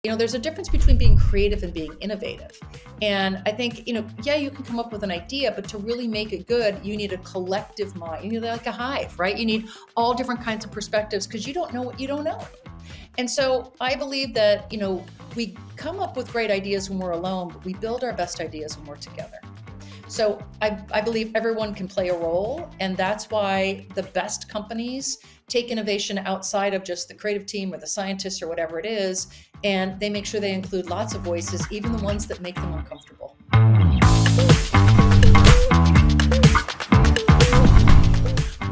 There's a difference between being creative and being innovative. And I think, yeah, you can come up with an idea, but to really make it good, you need a collective mind. You need like a hive, right? You need all different kinds of perspectives because you don't know what you don't know. And so I believe that, we come up with great ideas when we're alone, but we build our best ideas when we're together. So I believe everyone can play a role, and that's why the best companies take innovation outside of just the creative team or the scientists or whatever it is, and they make sure they include lots of voices, even the ones that make them uncomfortable.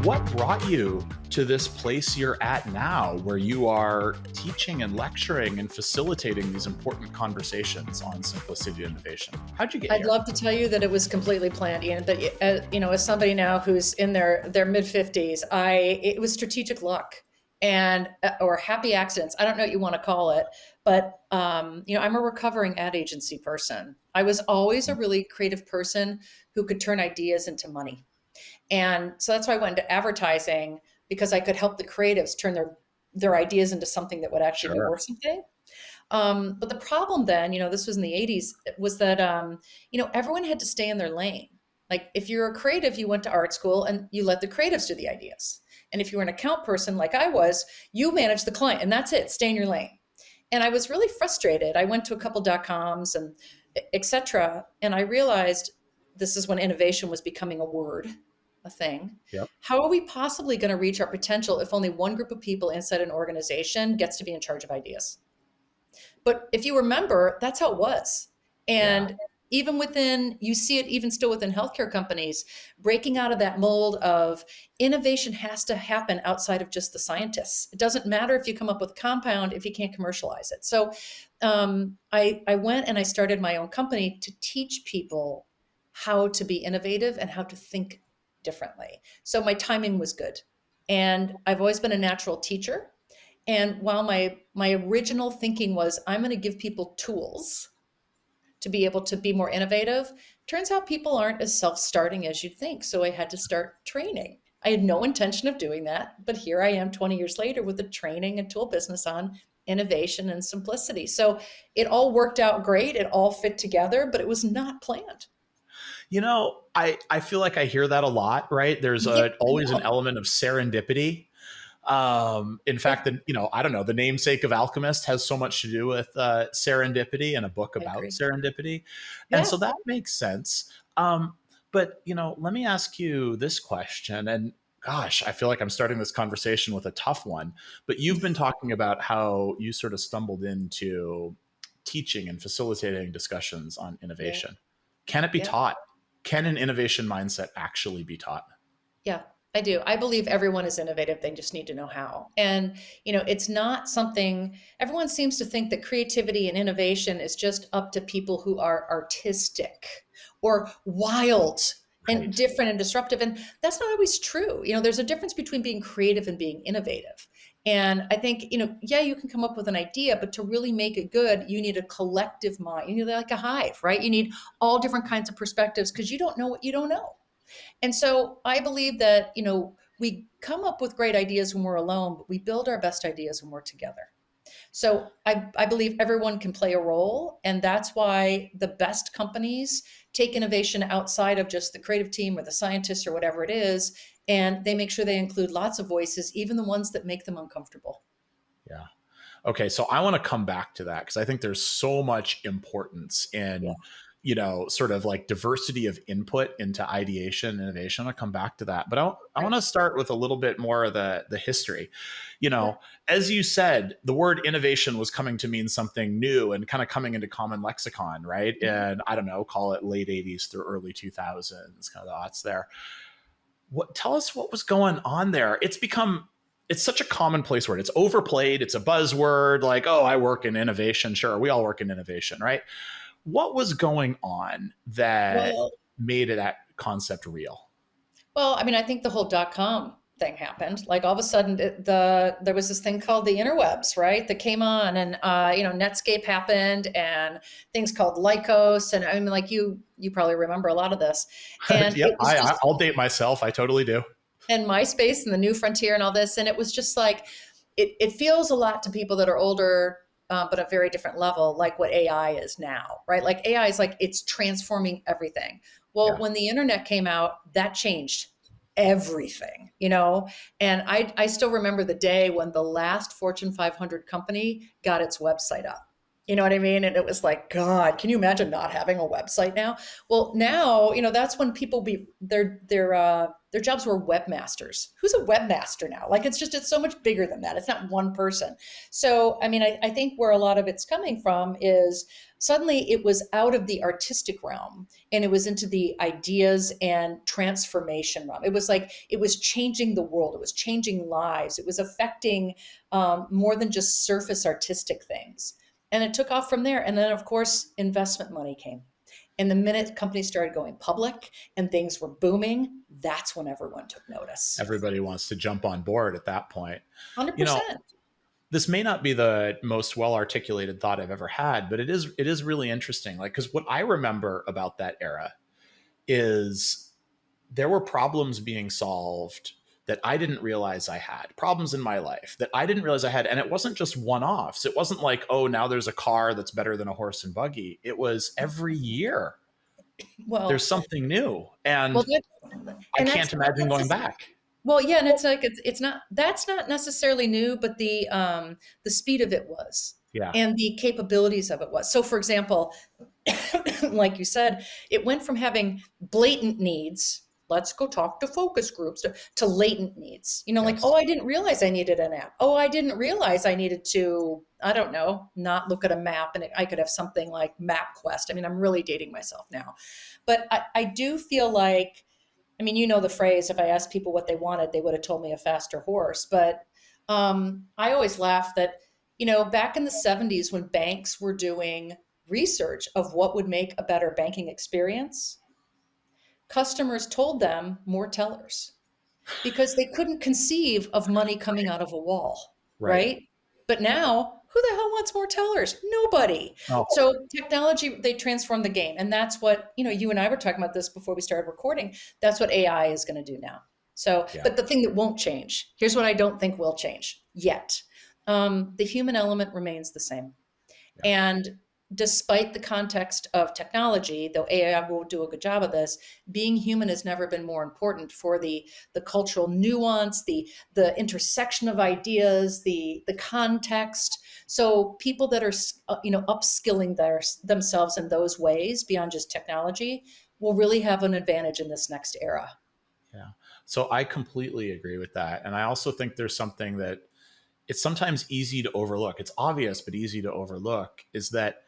What brought you to this place you're at now, where you are teaching and lecturing and facilitating these important conversations on simplicity and innovation? How'd you get here? I'd love to tell you that it was completely planned, Ian, but as somebody now who's in their mid-50s, it was strategic luck and or happy accidents. I don't know what you want to call it, but I'm a recovering ad agency person. I was always a really creative person who could turn ideas into money. And so that's why I went into advertising, because I could help the creatives turn their ideas into something that would actually be worth something. But the problem then, this was in the 80s, was that, everyone had to stay in their lane. Like if you're a creative, you went to art school and you let the creatives do the ideas. And if you were an account person like I was, you manage the client and that's it, stay in your lane. And I was really frustrated. I went to a couple .coms and et cetera. And I realized this is when innovation was becoming a word. A thing. Yep. How are we possibly going to reach our potential if only one group of people inside an organization gets to be in charge of ideas? But if you remember, that's how it was. And even within, you see it even still within healthcare companies, breaking out of that mold of innovation has to happen outside of just the scientists. It doesn't matter if you come up with a compound if you can't commercialize it. So I went and I started my own company to teach people how to be innovative and how to think differently. So my timing was good. And I've always been a natural teacher. And while my original thinking was, I'm going to give people tools to be able to be more innovative, turns out people aren't as self-starting as you'd think. So I had to start training. I had no intention of doing that, but here I am 20 years later with a training and tool business on innovation and simplicity. So it all worked out great. It all fit together, but it was not planned. I feel like I hear that a lot, right? There's always an element of serendipity. In fact, I don't know, the namesake of Alchemist has so much to do with serendipity and a book about serendipity. And so that makes sense. But, let me ask you this question. And gosh, I feel like I'm starting this conversation with a tough one. But you've been talking about how you sort of stumbled into teaching and facilitating discussions on innovation. Can it be taught? Can an innovation mindset actually be taught? Yeah, I do. I believe everyone is innovative. They just need to know how. And, it's not something, everyone seems to think that creativity and innovation is just up to people who are artistic or wild and different and disruptive. And that's not always true. There's a difference between being creative and being innovative. And I think, yeah, you can come up with an idea, but to really make it good, you need a collective mind. You need like a hive, right? You need all different kinds of perspectives because you don't know what you don't know. And so I believe that, we come up with great ideas when we're alone, but we build our best ideas when we're together. So I believe everyone can play a role. And that's why the best companies take innovation outside of just the creative team or the scientists or whatever it is. And they make sure they include lots of voices, even the ones that make them uncomfortable. Yeah. Okay. So I want to come back to that because I think there's so much importance in, sort of like diversity of input into ideation, innovation. I'll come back to that. But I want to start with a little bit more of the history. As you said, the word innovation was coming to mean something new and kind of coming into common lexicon, right? And I don't know, call it late 80s through early 2000s, kind of the aughts there. Tell us what was going on there. It's such a commonplace word. It's overplayed. It's a buzzword like, oh, I work in innovation. Sure, we all work in innovation, right? What was going on that made that concept real? Well, I think the whole .com thing happened. Like all of a sudden there was this thing called the interwebs, right? That came on and, Netscape happened and things called Lycos. And like you probably remember a lot of this. And yep, I'll date myself. I totally do. And MySpace and the New Frontier and all this. And it was just like, it feels a lot to people that are older but a very different level, like what AI is now, right? Like AI is like, it's transforming everything. Well, Yeah. when the internet came out, that changed everything, you know? And I still remember the day when the last Fortune 500 company got its website up. You know what I mean? And it was like, God, can you imagine not having a website now? Well, now, you know, that's when people their jobs were webmasters. Who's a webmaster now? Like, it's so much bigger than that. It's not one person. So, I mean, I think where a lot of it's coming from is suddenly it was out of the artistic realm and it was into the ideas and transformation realm. It was like, it was changing the world. It was changing lives. It was affecting more than just surface artistic things. And it took off from there. And then, of course, investment money came. And the minute companies started going public and things were booming, that's when everyone took notice. Everybody wants to jump on board at that point. 100%. This may not be the most well-articulated thought I've ever had, but it is really interesting. Like, because what I remember about that era is there were problems being solved that I didn't realize I had, problems in my life that I didn't realize I had. And it wasn't just one-offs. It wasn't like, oh, now there's a car that's better than a horse and buggy. It was every year. Well, there's something new. And well, I can't imagine going back. Well, yeah, and it's like it's not, that's not necessarily new, but the speed of it was, Yeah. and the capabilities of it was. So, for example, like you said, it went from having blatant needs, let's go talk to focus groups, to latent needs. You know, like, Yes. oh, I didn't realize I needed an app. Oh, I didn't realize I needed to, I don't know, not look at a map, and I could have something like MapQuest. I mean, I'm really dating myself now, but I do feel like, I mean, you know the phrase, if I asked people what they wanted, they would have told me a faster horse. But I always laugh that, you know, back in the 70s when banks were doing research of what would make a better banking experience, customers told them more tellers because they couldn't conceive of money coming out of a wall, right? But now, who the hell wants more tellers? Nobody. Oh. So technology, they transform the game. And that's what, you know, you and I were talking about this before we started recording. That's what AI is going to do now. So, Yeah. But the thing that won't change, here's what I don't think will change yet. The human element remains the same. Yeah. And despite the context of technology, though AI will do a good job of this, being human has never been more important for the cultural nuance, the intersection of ideas, the context. So people that are, you know, upskilling themselves in those ways beyond just technology will really have an advantage in this next era. Yeah. So I completely agree with that. And I also think there's something that it's sometimes easy to overlook. It's obvious, but easy to overlook, is that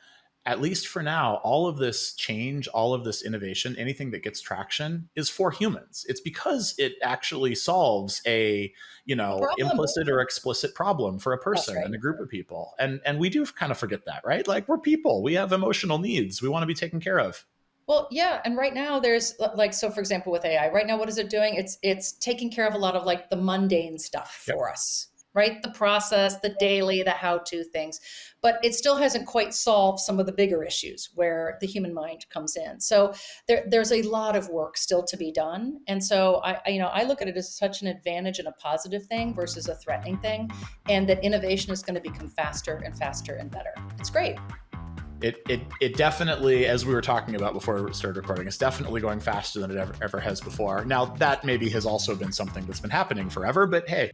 at least for now, all of this change, all of this innovation, anything that gets traction is for humans. It's because it actually solves a, you know, implicit or explicit problem for a person and a group of people. And we do kind of forget that, right? Like, we're people, we have emotional needs. We want to be taken care of. Well, yeah. And right now there's like, so for example, with AI right now, what is it doing? It's taking care of a lot of like the mundane stuff for us. Right? The process, the daily, the how-to things, but it still hasn't quite solved some of the bigger issues where the human mind comes in. So there's a lot of work still to be done. And so I look at it as such an advantage and a positive thing versus a threatening thing. And that innovation is going to become faster and faster and better. It's great. It definitely, as we were talking about before we started recording, it's definitely going faster than it ever has before. Now, that maybe has also been something that's been happening forever, but hey.